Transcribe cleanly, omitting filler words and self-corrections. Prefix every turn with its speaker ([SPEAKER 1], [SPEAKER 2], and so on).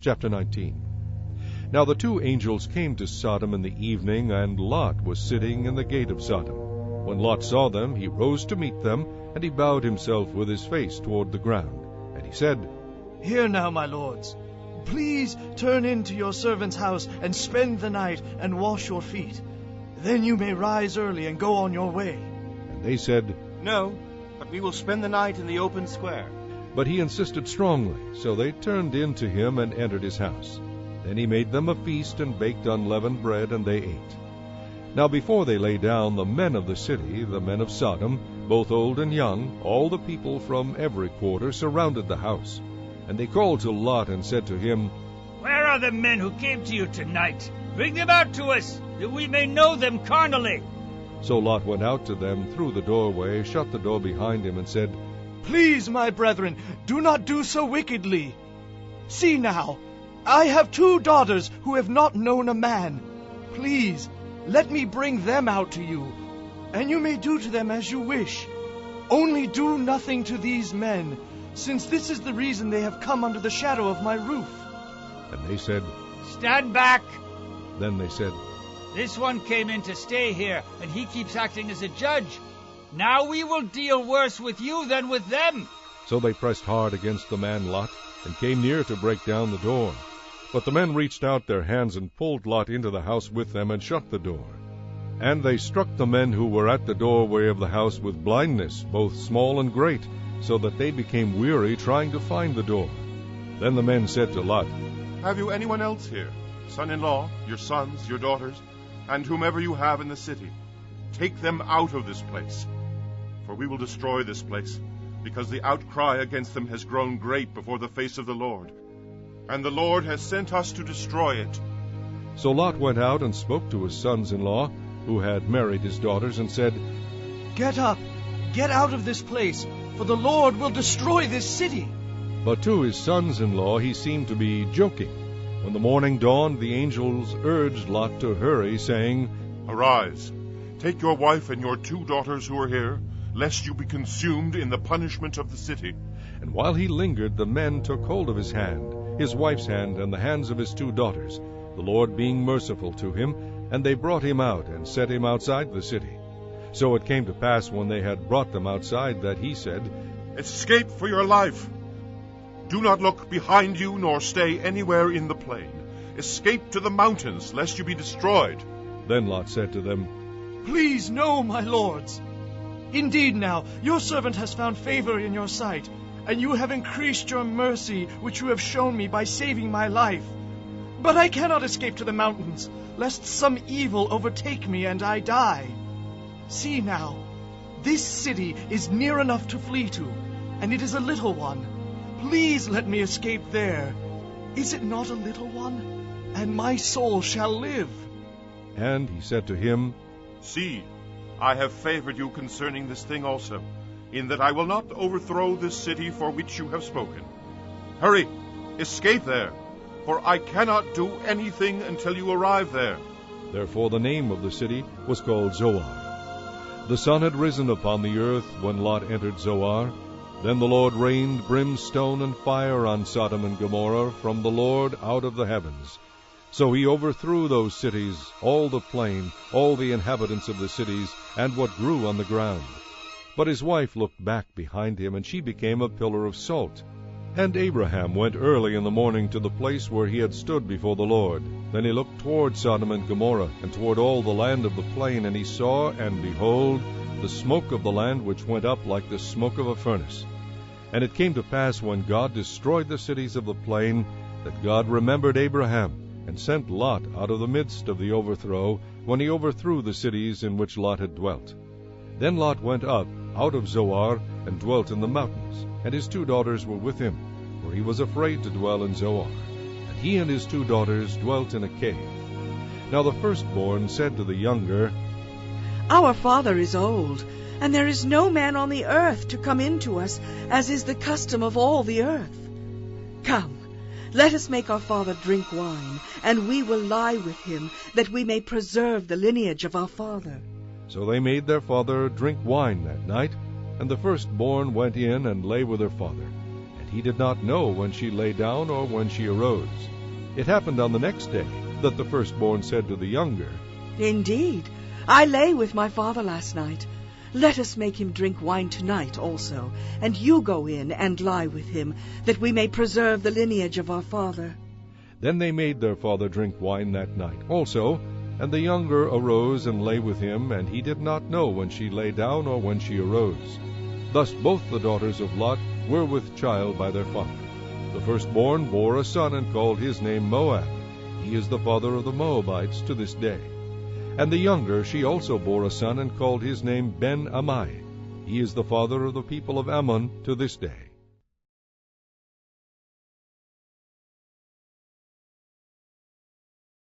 [SPEAKER 1] Chapter 19. Now the two angels came to Sodom in the evening, and Lot was sitting in the gate of Sodom. When Lot saw them, he rose to meet them, and he bowed himself with his face toward the ground. And he said,
[SPEAKER 2] Hear now, my lords. Please turn into your servant's house and spend the night and wash your feet. Then you may rise early and go on your way.
[SPEAKER 1] And they said,
[SPEAKER 3] No, but we will spend the night in the open square.
[SPEAKER 1] But he insisted strongly, so they turned in to him and entered his house. Then he made them a feast and baked unleavened bread, and they ate. Now before they lay down, the men of the city, the men of Sodom, both old and young, all the people from every quarter, surrounded the house. And they called to Lot and said to him,
[SPEAKER 4] Where are the men who came to you tonight? Bring them out to us, that we may know them carnally.
[SPEAKER 1] So Lot went out to them through the doorway, shut the door behind him, and said,
[SPEAKER 2] Please, my brethren, do not do so wickedly. See now, I have 2 daughters who have not known a man. Please, let me bring them out to you, and you may do to them as you wish. Only do nothing to these men, since this is the reason they have come under the shadow of my roof.
[SPEAKER 1] And they said,
[SPEAKER 4] Stand back.
[SPEAKER 1] Then they said,
[SPEAKER 4] This one came in to stay here, and he keeps acting as a judge. Now we will deal worse with you than with them.
[SPEAKER 1] So they pressed hard against the man Lot, and came near to break down the door. But the men reached out their hands and pulled Lot into the house with them, and shut the door. And they struck the men who were at the doorway of the house with blindness, both small and great, so that they became weary trying to find the door. Then the men said to Lot,
[SPEAKER 5] Have you anyone else here, son-in-law, your sons, your daughters, and whomever you have in the city? Take them out of this place, for we will destroy this place, because the outcry against them has grown great before the face of the Lord, and the Lord has sent us to destroy it.
[SPEAKER 1] So Lot went out and spoke to his sons-in-law, who had married his daughters, and said,
[SPEAKER 2] Get up, get out of this place, for the Lord will destroy this city.
[SPEAKER 1] But to his sons-in-law he seemed to be joking. When the morning dawned, the angels urged Lot to hurry, saying,
[SPEAKER 5] Arise, take your wife and your 2 daughters who are here, lest you be consumed in the punishment of the city.
[SPEAKER 1] And while he lingered, the men took hold of his hand, his wife's hand, and the hands of his 2 daughters, the Lord being merciful to him, and they brought him out and set him outside the city. So it came to pass, when they had brought them outside, that he said,
[SPEAKER 5] Escape for your life. Do not look behind you, nor stay anywhere in the plain. Escape to the mountains, lest you be destroyed.
[SPEAKER 1] Then Lot said to them,
[SPEAKER 2] Please, no, my lords. Indeed now, your servant has found favor in your sight, and you have increased your mercy, which you have shown me by saving my life. But I cannot escape to the mountains, lest some evil overtake me and I die. See now, this city is near enough to flee to, and it is a little one. Please let me escape there. Is it not a little one? And my soul shall live.
[SPEAKER 1] And he said to him,
[SPEAKER 5] See, I have favored you concerning this thing also, in that I will not overthrow this city for which you have spoken. Hurry, escape there, for I cannot do anything until you arrive there.
[SPEAKER 1] Therefore the name of the city was called Zoar. The sun had risen upon the earth when Lot entered Zoar. Then the Lord rained brimstone and fire on Sodom and Gomorrah from the Lord out of the heavens. So he overthrew those cities, all the plain, all the inhabitants of the cities, and what grew on the ground. But his wife looked back behind him, and she became a pillar of salt. And Abraham went early in the morning to the place where he had stood before the Lord. Then he looked toward Sodom and Gomorrah, and toward all the land of the plain, and he saw, and behold, the smoke of the land which went up like the smoke of a furnace. And it came to pass, when God destroyed the cities of the plain, that God remembered Abraham, and sent Lot out of the midst of the overthrow, when he overthrew the cities in which Lot had dwelt. Then Lot went up out of Zoar, and dwelt in the mountains, and his 2 daughters were with him, for he was afraid to dwell in Zoar. And he and his 2 daughters dwelt in a cave. Now the firstborn said to the younger,
[SPEAKER 6] Our father is old, and there is no man on the earth to come in to us, as is the custom of all the earth. Come, let us make our father drink wine, and we will lie with him, that we may preserve the lineage of our father.
[SPEAKER 1] So they made their father drink wine that night, and the firstborn went in and lay with her father. And he did not know when she lay down or when she arose. It happened on the next day that the firstborn said to the younger,
[SPEAKER 6] Indeed, I lay with my father last night. Let us make him drink wine tonight also, and you go in and lie with him, that we may preserve the lineage of our father.
[SPEAKER 1] Then they made their father drink wine that night also, and the younger arose and lay with him, and he did not know when she lay down or when she arose. Thus both the daughters of Lot were with child by their father. The firstborn bore a son and called his name Moab. He is the father of the Moabites to this day. And the younger she also bore a son and called his name Ben-Ammi. He is the father of the people of Ammon to this day.